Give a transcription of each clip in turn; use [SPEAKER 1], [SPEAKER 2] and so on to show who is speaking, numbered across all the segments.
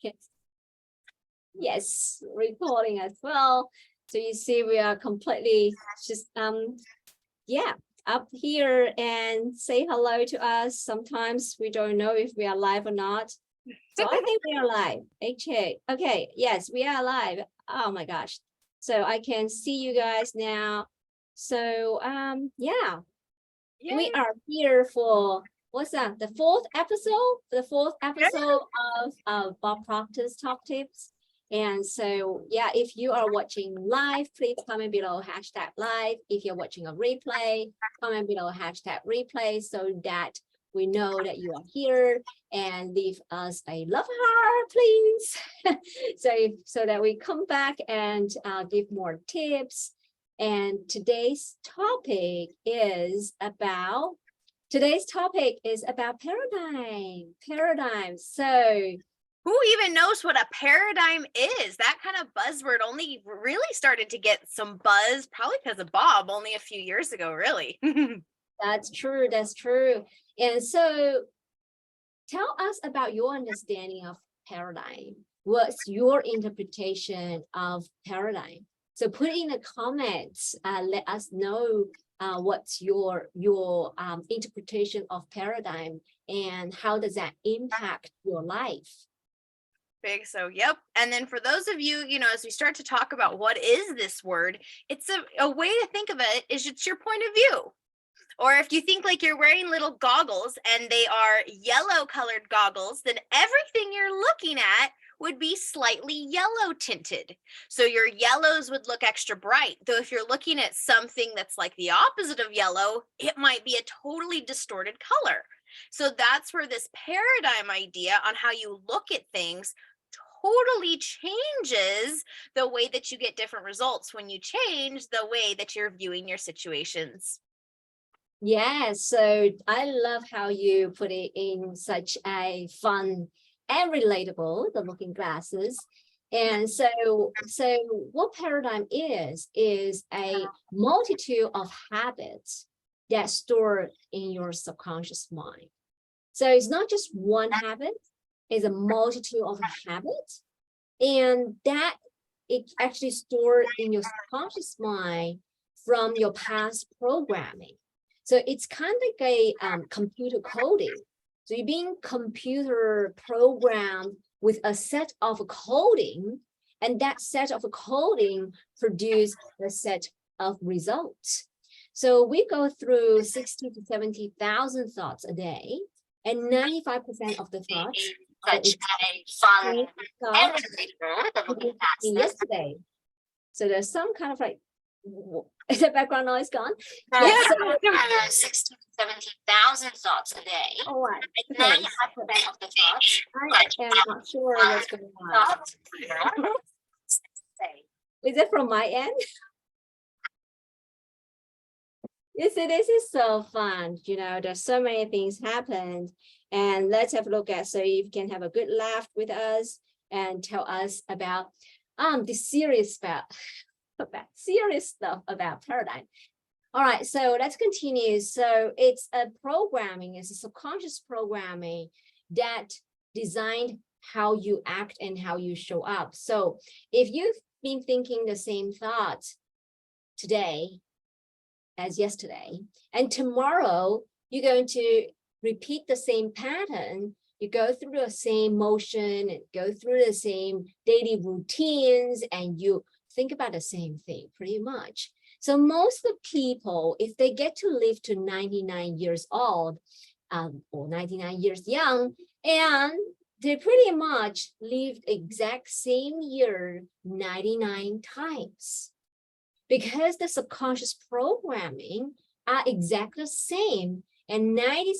[SPEAKER 1] Yes. Yes, recording as well. So you see we are completely just yeah, up here and say hello to us. Sometimes we don't know if we are live or not. So I think we are live. Okay, yes, we are live. Oh my gosh. So I can see you guys now. So yeah.
[SPEAKER 2] Yay.
[SPEAKER 1] We are here for what's that? The fourth episode of Bob Proctor's Top Tips. And so, yeah, if you are watching live, please comment below #live. If you're watching a replay, comment below #replay so that we know that you are here, and leave us a love heart, please. so that we come back and give more tips. And today's topic is about paradigm. So
[SPEAKER 2] who even knows what a paradigm is? That kind of buzzword only really started to get some buzz, probably because of Bob, only a few years ago, really.
[SPEAKER 1] That's true. And so tell us about your understanding of paradigm. What's your interpretation of paradigm? So put in the comments, let us know what's your interpretation of paradigm and how does that impact your life?
[SPEAKER 2] Big, so yep. And then for those of you, as we start to talk about what is this word, it's a way to think of it is it's your point of view. Or if you think like you're wearing little goggles and they are yellow colored goggles, then everything you're looking at would be slightly yellow tinted. So your yellows would look extra bright. Though if you're looking at something that's like the opposite of yellow, it might be a totally distorted color. So that's where this paradigm idea on how you look at things totally changes the way that you get different results when you change the way that you're viewing your situations.
[SPEAKER 1] Yeah, so I love how you put it in such a fun and relatable, the looking glasses. And so what paradigm is a multitude of habits that store in your subconscious mind. So it's not just one habit, it's a multitude of habits. And that it actually stored in your subconscious mind from your past programming. So it's kind of like a computer coding. So you're being computer programmed with a set of coding, and that set of coding produce a set of results. So we go through 60 to 70,000 thoughts a day, and 95% of the thoughts
[SPEAKER 2] Such a fun
[SPEAKER 1] yesterday. So there's some kind of like, is the background noise gone?
[SPEAKER 2] Yeah.
[SPEAKER 1] So
[SPEAKER 2] 60 to 70,000 thoughts a day.
[SPEAKER 1] all right.
[SPEAKER 2] And 95% of the thoughts.
[SPEAKER 1] I am not sure what's going on. Is it from my end? You see, this is so fun. There's so many things happened, and let's have a look at, so you can have a good laugh with us and tell us about the serious stuff about paradigm. All right, so let's continue. So it's a subconscious programming that designed how you act and how you show up. So if you've been thinking the same thoughts today as yesterday, and tomorrow you're going to repeat the same pattern, you go through the same motion and go through the same daily routines, and you think about the same thing pretty much. So most of the people, if they get to live to 99 years old, or 99 years young, and they pretty much lived exact same year 99 times, because the subconscious programming are exactly the same. And every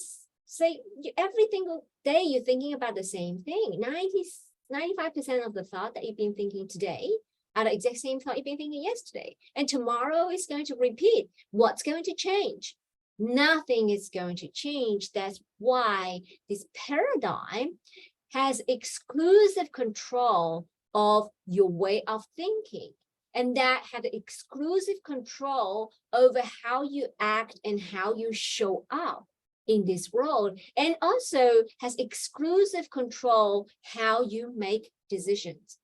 [SPEAKER 1] single day you're thinking about the same thing. 95% of the thought that you've been thinking today are the exact same thought you've been thinking yesterday. And tomorrow is going to repeat. What's going to change? Nothing is going to change. That's why this paradigm has exclusive control of your way of thinking. And that had exclusive control over how you act and how you show up. in this world, and also has exclusive control how you make decisions.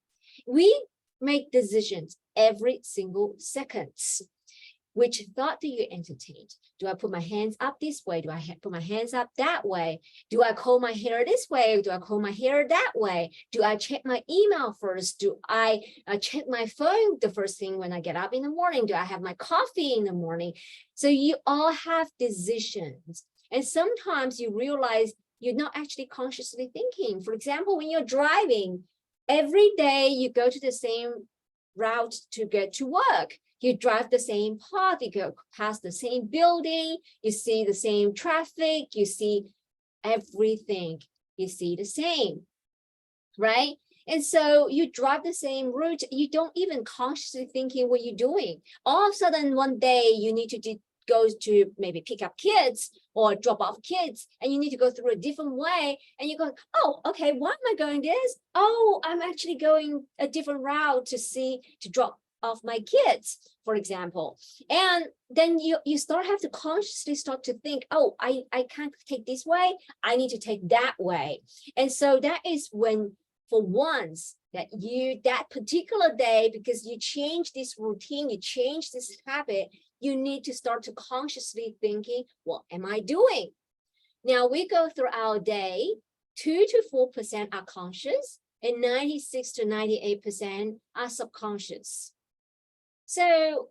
[SPEAKER 1] We make decisions every single second. Which thought do you entertain? Do I put my hands up this way? Do I put my hands up that way? Do I comb my hair this way? Do I comb my hair that way? Do I check my email first? Do I check my phone the first thing when I get up in the morning? Do I have my coffee in the morning? So you all have decisions. And sometimes you realize you're not actually consciously thinking. For example, when you're driving, every day you go to the same route to get to work. You drive the same path, you go past the same building, you see the same traffic, you see everything, you see the same, right? And so you drive the same route, you don't even consciously thinking what you're doing. All of a sudden, one day you need to go to maybe pick up kids or drop off kids, and you need to go through a different way, and you go, oh, okay, why am I going this? Oh, I'm actually going a different route to drop off my kids, for example. And then you have to consciously start to think, oh, I can't take this way, I need to take that way. And so that is when, for once, that particular day, because you change this routine, you change this habit, you need to start to consciously thinking, what am I doing? Now we go through our day, 2 to 4% are conscious and 96 to 98% are subconscious. So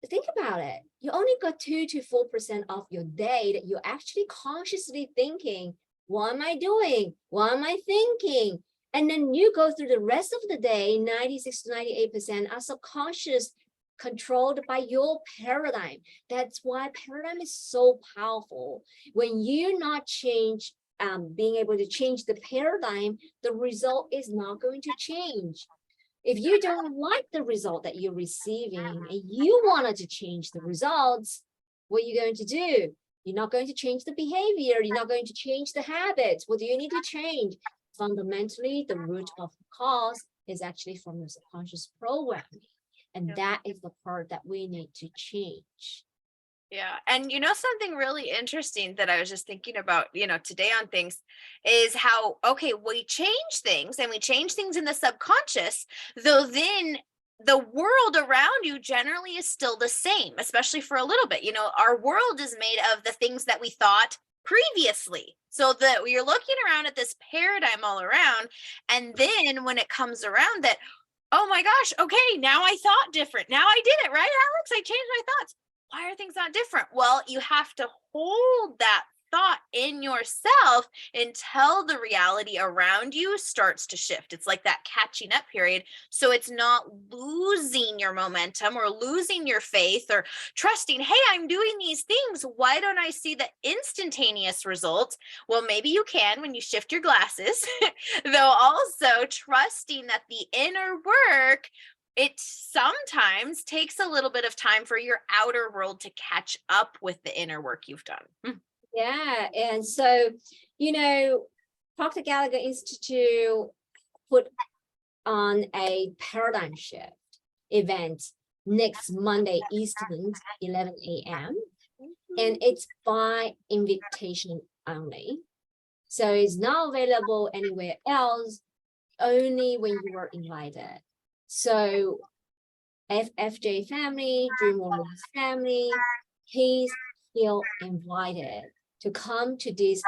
[SPEAKER 1] think about it. You only got 2 to 4% of your day that you're actually consciously thinking, what am I doing? What am I thinking? And then you go through the rest of the day, 96 to 98% are subconscious, controlled by your paradigm. That's why paradigm is so powerful. When you're not being able to change the paradigm, the result is not going to change. If you don't like the result that you're receiving and you wanted to change the results, what are you going to do? You're not going to change the behavior. You're not going to change the habits. What do you need to change? Fundamentally, the root of the cause is actually from the subconscious programming. And that is the part that we need to change.
[SPEAKER 2] Yeah. And something really interesting that I was just thinking about, today on things is how, okay, we change things and we change things in the subconscious, though then the world around you generally is still the same, especially for a little bit. Our world is made of the things that we thought previously. So that you're looking around at this paradigm all around. And then when it comes around that, oh my gosh, okay, now I thought different. Now I did it, right, Alex? I changed my thoughts. Why are things not different? Well, you have to hold that thought in yourself until the reality around you starts to shift. It's like that catching up period. So it's not losing your momentum or losing your faith or trusting, hey, I'm doing these things. Why don't I see the instantaneous results? Well, maybe you can when you shift your glasses, though also trusting that the inner work, it sometimes takes a little bit of time for your outer world to catch up with the inner work you've done.
[SPEAKER 1] Yeah. And so, Proctor Gallagher Institute put on a paradigm shift event next Monday Eastern, 11 a.m. And it's by invitation only. So it's not available anywhere else, only when you are invited. So FJ family, Dream Warriors family, please feel invited to come to this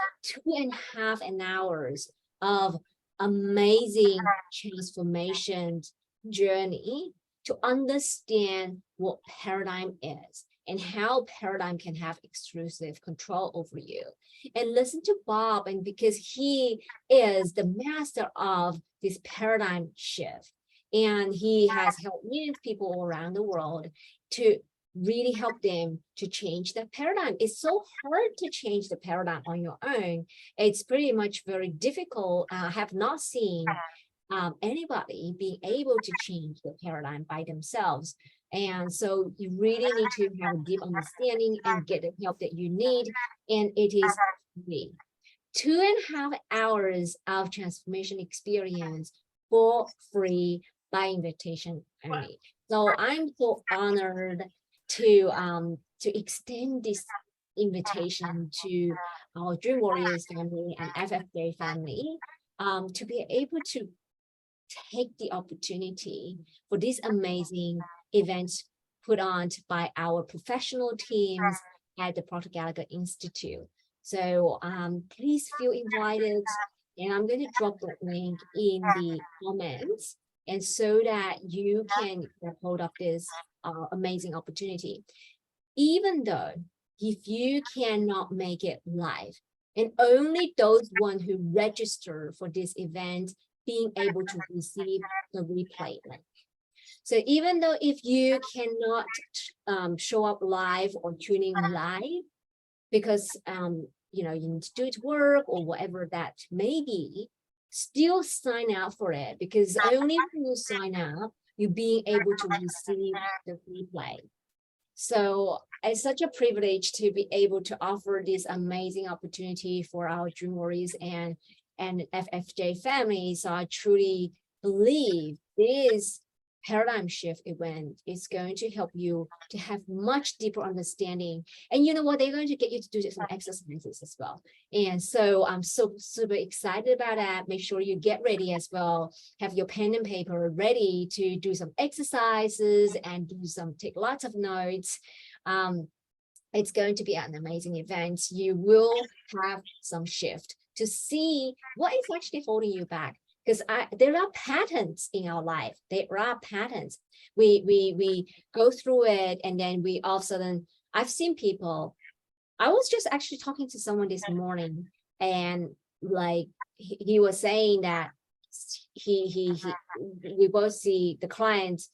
[SPEAKER 1] 2.5 hours of amazing transformation journey to understand what paradigm is and how paradigm can have exclusive control over you. And listen to Bob, and because he is the master of this paradigm shift, and he has helped millions of people around the world to really help them to change the paradigm. It's so hard to change the paradigm on your own. It's pretty much very difficult. I have not seen anybody being able to change the paradigm by themselves. And so you really need to have a deep understanding and get the help that you need. And it is free. 2.5 hours of transformation experience for free by invitation only. So I'm so honored to extend this invitation to our Dream Warriors family and FFJ family to be able to take the opportunity for these amazing events put on by our professional teams at the Proctor Institute. So please feel invited, and I'm going to drop the link in the comments, and so that you can get hold of this amazing opportunity. Even though if you cannot make it live, and only those one who register for this event being able to receive the replay link. So even though if you cannot show up live or tuning live because you know, you need to do it work or whatever that may be, still sign up for it, because only when you sign up, you're being able to receive the replay. So it's such a privilege to be able to offer this amazing opportunity for our Dream Warriors and FFJ families. So I truly believe this paradigm shift event is going to help you to have much deeper understanding. And you know what, they're going to get you to do some exercises as well. And so I'm so super excited about that. Make sure you get ready as well. Have your pen and paper ready to do some exercises and take lots of notes. It's going to be an amazing event. You will have some shift to see what is actually holding you back. Because there are patterns in our life. There are patterns. We go through it, and then we all of a sudden, I've seen people. I was just actually talking to someone this morning, and like he was saying that we both see the clients,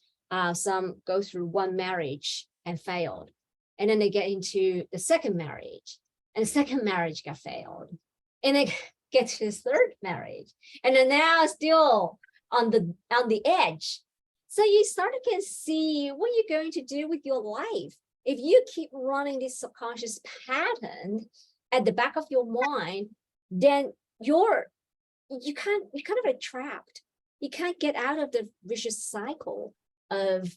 [SPEAKER 1] some go through one marriage and failed, and then they get into the second marriage, and the second marriage got failed, and they get to his third marriage, and then now still on the edge. So you start to see what you're going to do with your life if you keep running this subconscious pattern at the back of your mind. Then you're kind of trapped. You can't get out of the vicious cycle of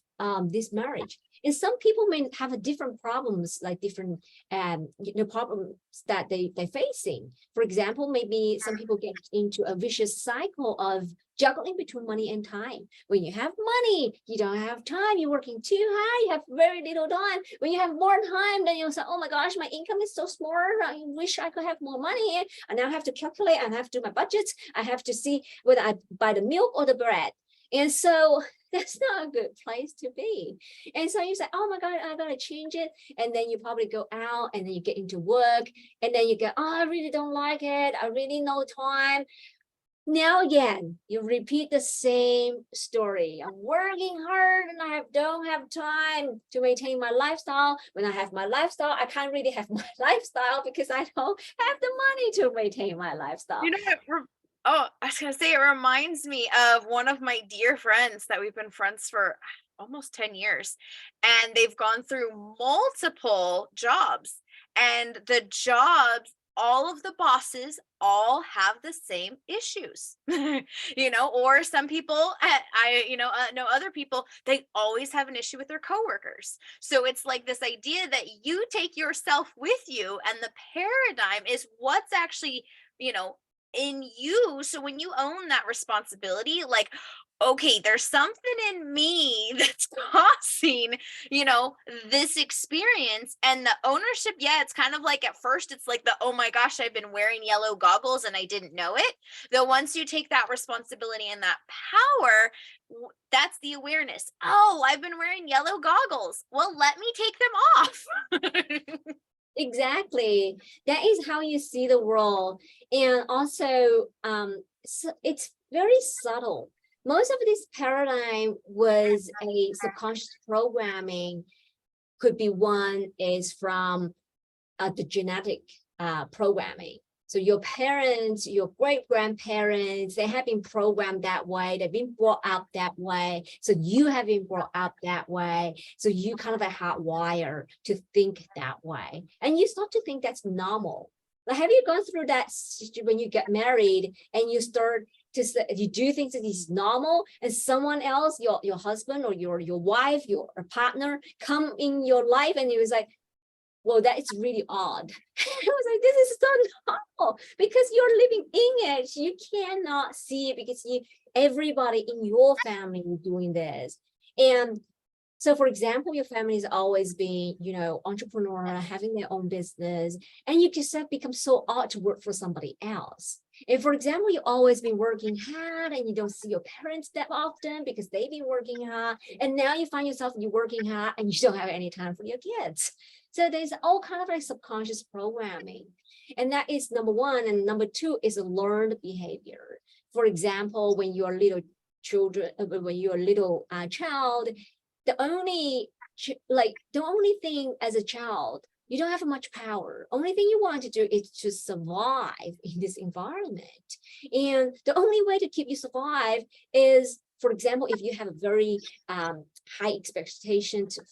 [SPEAKER 1] this marriage. And some people may have a different problems, like different problems that they're facing. For example, maybe some people get into a vicious cycle of juggling between money and time. When you have money, you don't have time. You're working too hard. You have very little time. When you have more time, then you'll say, oh my gosh, my income is so small. I wish I could have more money. And now I have to calculate. I have to do my budgets. I have to see whether I buy the milk or the bread. And so that's not a good place to be. And so you say, oh my God, I gotta change it. And then you probably go out, and then you get into work, and then you go, oh, I really don't like it. I really no time. Now again, you repeat the same story. I'm working hard and I don't have time to maintain my lifestyle. When I have my lifestyle, I can't really have my lifestyle because I don't have the money to maintain my lifestyle.
[SPEAKER 2] You know, oh, I was going to say, it reminds me of one of my dear friends that we've been friends for almost 10 years. And they've gone through multiple jobs. And the jobs, all of the bosses all have the same issues, you know, or some people, know other people, they always have an issue with their coworkers. So it's like this idea that you take yourself with you, and the paradigm is what's actually, in you. So when you own that responsibility, like, okay, there's something in me that's causing, this experience, and the ownership. Yeah, it's kind of like at first it's like oh my gosh, I've been wearing yellow goggles and I didn't know it. Though once you take that responsibility and that power, that's the awareness. Oh, I've been wearing yellow goggles. Well, let me take them off.
[SPEAKER 1] Exactly. That is how you see the world. And also, so it's very subtle. Most of this paradigm was a subconscious programming. Could be one is from the genetic programming. So your parents, your great-grandparents, they have been programmed that way. They've been brought up that way. So you have been brought up that way. So you kind of a hardwired to think that way. And you start to think that's normal. Like, have you gone through that when you get married and you start to say, you do think that is normal, and someone else, your husband or your wife, your partner come in your life, and it was like, well, that is really odd. I was like, this is so normal because you're living in it. You cannot see it because everybody in your family is doing this. And so, for example, your family has always been, entrepreneur, having their own business, and you just have become so odd to work for somebody else. And for example, you've always been working hard and you don't see your parents that often because they've been working hard. And now you find yourself you're working hard and you don't have any time for your kids. So there's all kind of like subconscious programming. And that is number one. And number two is a learned behavior. For example, when you're little children, when you're a little child, the only thing as a child, you don't have much power. Only thing you want to do is to survive in this environment. And the only way to keep you survive is, for example, if you have a very high expectation to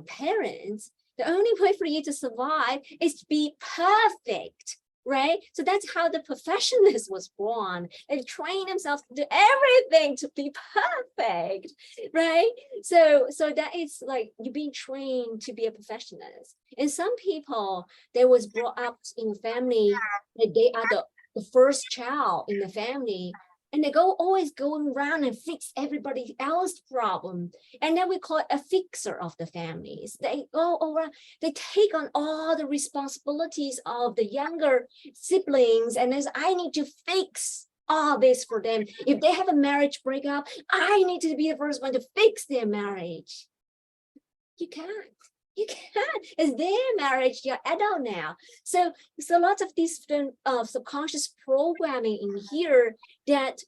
[SPEAKER 1] parents, the only way for you to survive is to be perfect. Right? So that's how the professionalist was born. They train themselves to do everything to be perfect, right? So that is like you're being trained to be a professionalist. And some people, they was brought up in a family that they are the first child in the family. And they always going around and fix everybody else's problem. And then we call it a fixer of the families. They go around, they take on all the responsibilities of the younger siblings. And as I need to fix all this for them. If they have a marriage breakup, I need to be the first one to fix their marriage. You can't. You can't. It's their marriage. You're adult now. So lots of these subconscious programming in here that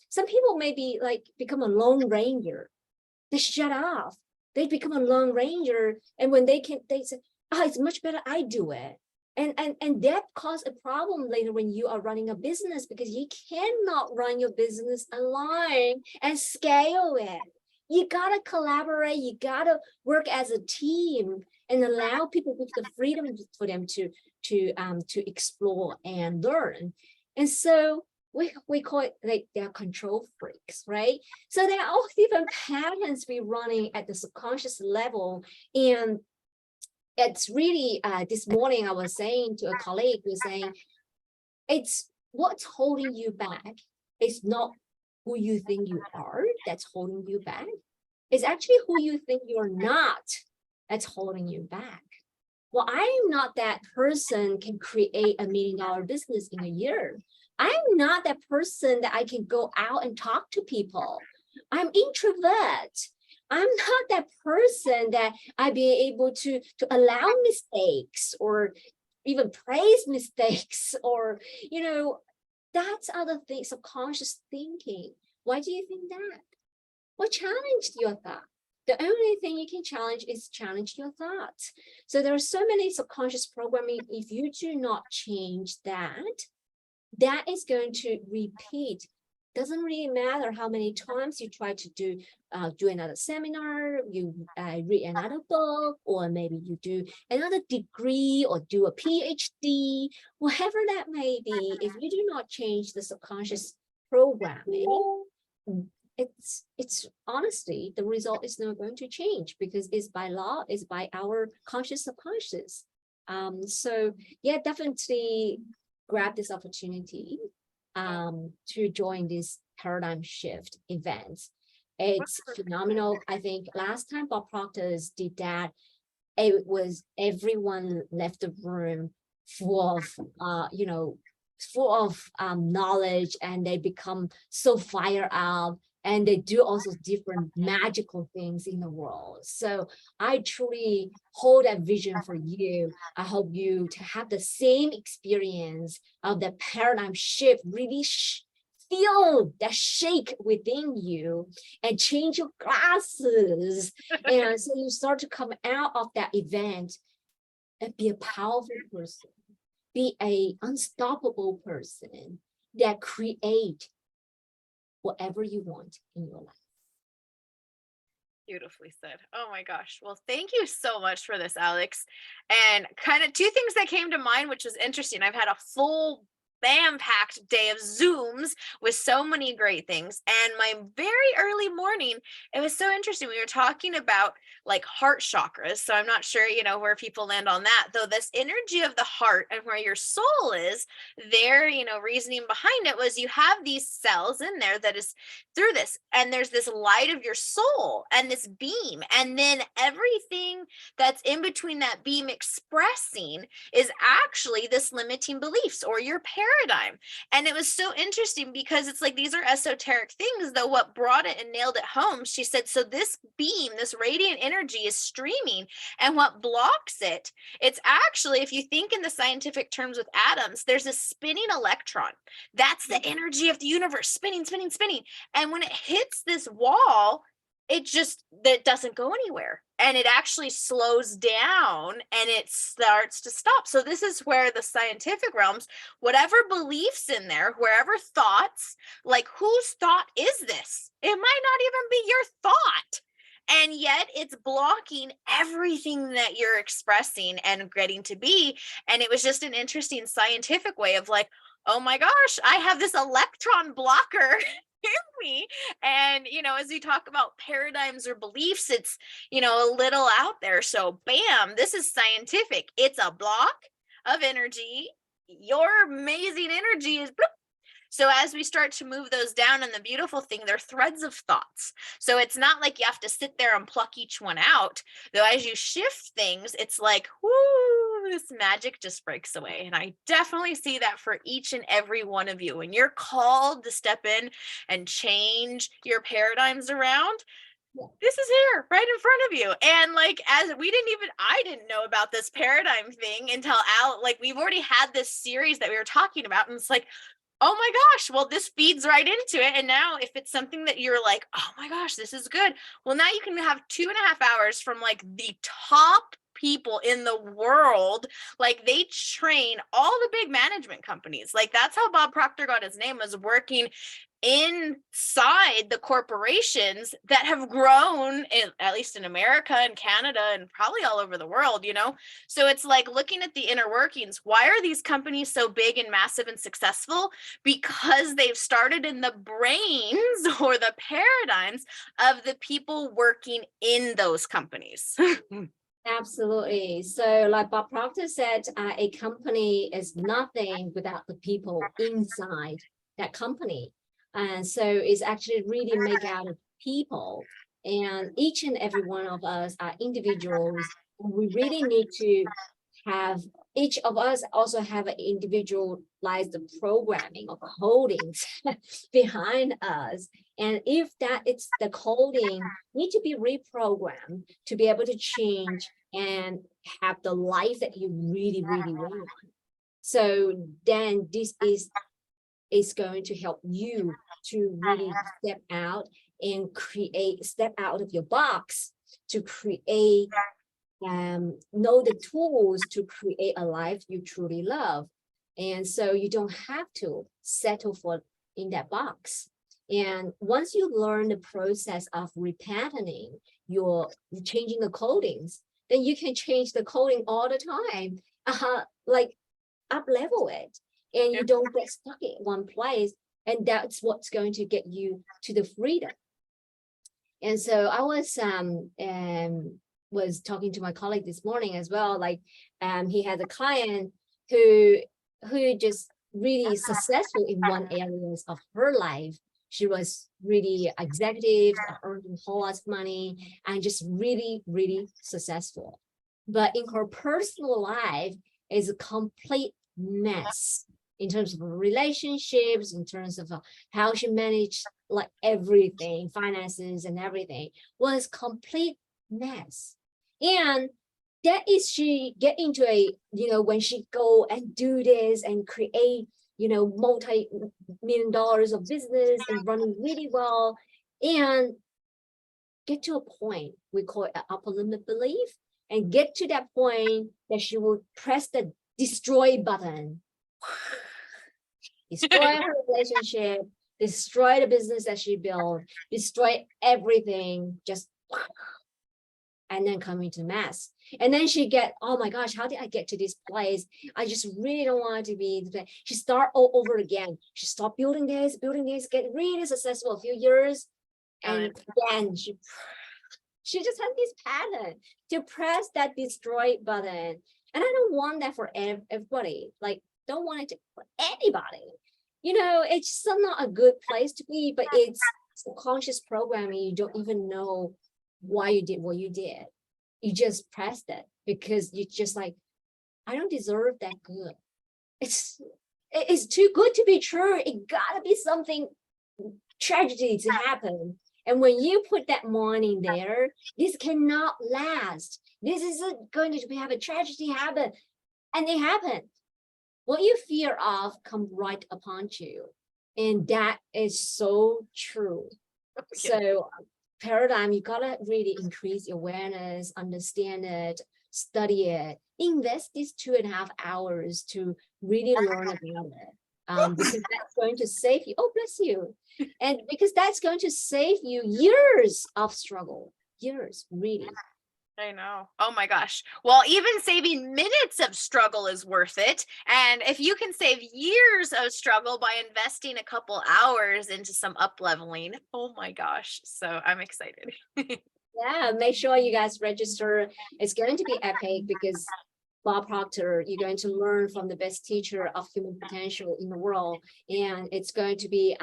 [SPEAKER 1] some people maybe like become a lone ranger. They shut off. They become a lone ranger, and when they say, "Oh, it's much better I do it." And that causes a problem later when you are running a business because you cannot run your business alone and scale it. You gotta collaborate, you gotta work as a team and allow people with the freedom for them to explore and learn. And so we call it like they're control freaks, right? So there are all different patterns we running at the subconscious level. And it's really this morning I was saying to a colleague, was saying, it's what's holding you back. It's not who you think you are that's holding you back. It's actually who you think you're not that's holding you back. Well, I'm not that person can create $1 million business in a year. I'm not that person that I can go out and talk to people. I'm introvert. I'm not that person that I'd be able to allow mistakes or even praise mistakes or, that's other things, subconscious thinking. Why do you think that? What challenged your thought? The only thing you can challenge is challenge your thoughts. So there are so many subconscious programming. If you do not change that, that is going to repeat. Doesn't really matter how many times you try to do another seminar, you read another book, or maybe you do another degree or do a PhD, whatever that may be. If you do not change the subconscious programming, it's honestly, the result is not going to change because it's by law, it's by our conscious subconscious. So yeah, definitely grab this opportunity to join this paradigm shift events. It's phenomenal. I think last time Bob Proctor did that, it was everyone left the room full of knowledge, and they become so fired up, and they do also different magical things in the world. So I truly hold that vision for you. I hope you to have the same experience of the paradigm shift, really feel that shake within you and change your glasses. And so you start to come out of that event and be a powerful person, be a unstoppable person that create whatever you want in your life.
[SPEAKER 2] Beautifully said. Oh my gosh. Well, thank you so much for this, Alex. And kind of two things that came to mind, which is interesting. I've had a full spam-packed day of Zooms with so many great things. And my very early morning, it was so interesting. We were talking about like heart chakras. So I'm not sure, where people land on that, though this energy of the heart and where your soul is, their, reasoning behind it was you have these cells in there that is through this, and there's this light of your soul and this beam. And then everything that's in between that beam expressing is actually this limiting beliefs or your paradigm. And it was so interesting because it's like, these are esoteric things, though what brought it and nailed it home, she said, so this beam, this radiant energy is streaming, and what blocks it, it's actually, if you think in the scientific terms with atoms, there's a spinning electron. That's the energy of the universe, spinning, spinning, spinning. And when it hits this wall, that doesn't go anywhere, and it actually slows down and it starts to stop. So this is where the scientific realms, whatever beliefs in there, wherever thoughts, like whose thought is this? It might not even be your thought. And yet it's blocking everything that you're expressing and getting to be. And it was just an interesting scientific way of like, oh my gosh, I have this electron blocker in me. And, as we talk about paradigms or beliefs, it's, a little out there. So bam, this is scientific. It's a block of energy. Your amazing energy is bloop. So as we start to move those down, and the beautiful thing, they're threads of thoughts. So it's not like you have to sit there and pluck each one out. Though as you shift things, it's like, whoo, this magic just breaks away. And I definitely see that for each and every one of you. When you're called to step in and change your paradigms around, this is here right in front of you. And like, I didn't know about this paradigm thing until we've already had this series that we were talking about. And it's like, oh my gosh, well, this feeds right into it. And now if it's something that you're like, oh my gosh, this is good. Well, now you can have 2.5 hours from like the top people in the world. Like they train all the big management companies. Like that's how Bob Proctor got his name, was working inside the corporations that have grown at least in America and Canada and probably all over the world, So it's like looking at the inner workings. Why are these companies so big and massive and successful? Because they've started in the brains or the paradigms of the people working in those companies.
[SPEAKER 1] Absolutely. So like Bob Proctor said, a company is nothing without the people inside that company. And so it's actually really made out of people, and each and every one of us are individuals. We really need to have, each of us also have an individualized programming or codings behind us. And if that it's the coding need to be reprogrammed to be able to change and have the life that you really, really want. So then this is going to help you to really step out and step out of your box to create, know the tools to create a life you truly love. And so you don't have to settle for in that box. And once you learn the process of repatterning, you're changing the codings, then you can change the coding all the time, like up level it. And you don't get stuck in one place. And that's what's going to get you to the freedom. And so I was talking to my colleague this morning as well. Like he had a client who just really successful in one area of her life. She was really executive, earning a whole lot of money, and just really, really successful. But in her personal life is a complete mess. In terms of relationships, in terms of how she managed like everything, finances and everything, was complete mess. And that is, she get into a, when she go and do this and create, multi-million dollars of business and running really well, and get to a point, we call it an upper limit belief, and get to that point that she will press the destroy button. Destroy her relationship, destroy the business that she built, destroy everything, just and then coming to mass. And then she get, oh my gosh, how did I get to this place? I just really don't want to be there. She start all over again. She stopped building this, get really successful a few years. And then she just had this pattern to press that destroy button. And I don't want that for everybody. Like, don't want it for anybody. You know, it's still not a good place to be, but it's subconscious programming. You don't even know why you did what you did. You just pressed it because you just like, I don't deserve that good. It's too good to be true. It gotta be something tragedy to happen. And when you put that morning there, this cannot last. This is going to have a tragedy happen. And it happened. What you fear of come right upon you. And that is so true. So paradigm, you gotta really increase your awareness, understand it, study it, invest these 2.5 hours to really learn about it. Because that's going to save you. Oh, bless you. And because that's going to save you years of struggle, years, really.
[SPEAKER 2] I know. Oh my gosh. Well, even saving minutes of struggle is worth it. And if you can save years of struggle by investing a couple hours into some up leveling, oh my gosh. So I'm excited.
[SPEAKER 1] Yeah, make sure you guys register. It's going to be epic because Bob Proctor, you're going to learn from the best teacher of human potential in the world. And it's going to be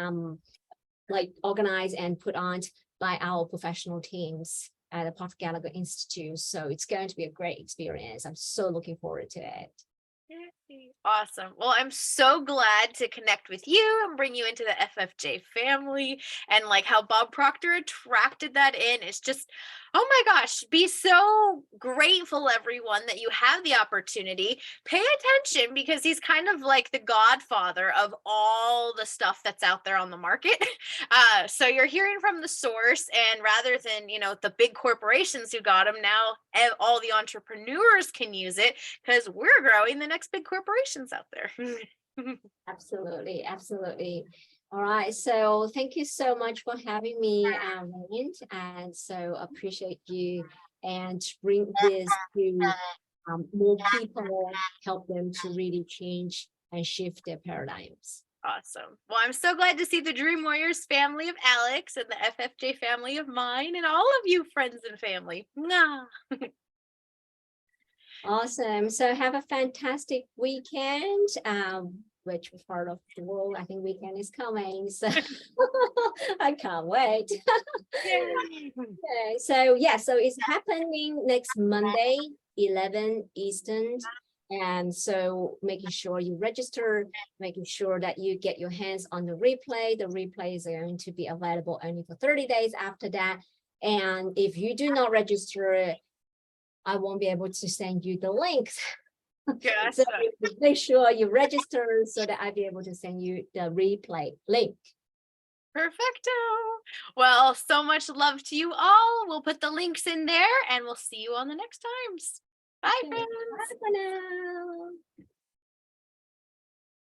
[SPEAKER 1] like organized and put on by our professional teams at the Proctor Gallagher Institute. So it's going to be a great experience. I'm so looking forward to it.
[SPEAKER 2] Awesome. Well, I'm so glad to connect with you and bring you into the FFJ family, and like how Bob Proctor attracted that in. It's just, oh my gosh, be so grateful, everyone, that you have the opportunity. Pay attention because he's kind of like the godfather of all the stuff that's out there on the market. So you're hearing from the source, and rather than, the big corporations who got him, now all the entrepreneurs can use it because we're growing the next big corporations out there.
[SPEAKER 1] Absolutely, absolutely. All right, so thank you so much for having me, Ryan, and so appreciate you and bring this to more people, help them to really change and shift their paradigms.
[SPEAKER 2] Awesome. Well, I'm so glad to see the Dream Warriors family of Alex and the FFJ family of mine and all of you friends and family. Mwah.
[SPEAKER 1] Awesome. So have a fantastic weekend. Which part of the world I think weekend is coming. So I can't wait. Okay, so yeah, so it's happening next Monday, 11 Eastern. And so making sure you register, making sure that you get your hands on the replay. The replay is going to be available only for 30 days after that. And if you do not register, I won't be able to send you the links.
[SPEAKER 2] Yes.
[SPEAKER 1] So make sure you register so that I'll be able to send you the replay link.
[SPEAKER 2] Perfecto. Well, so much love to you all. We'll put the links in there and we'll see you on the next times. Bye, friends.
[SPEAKER 1] Bye for now.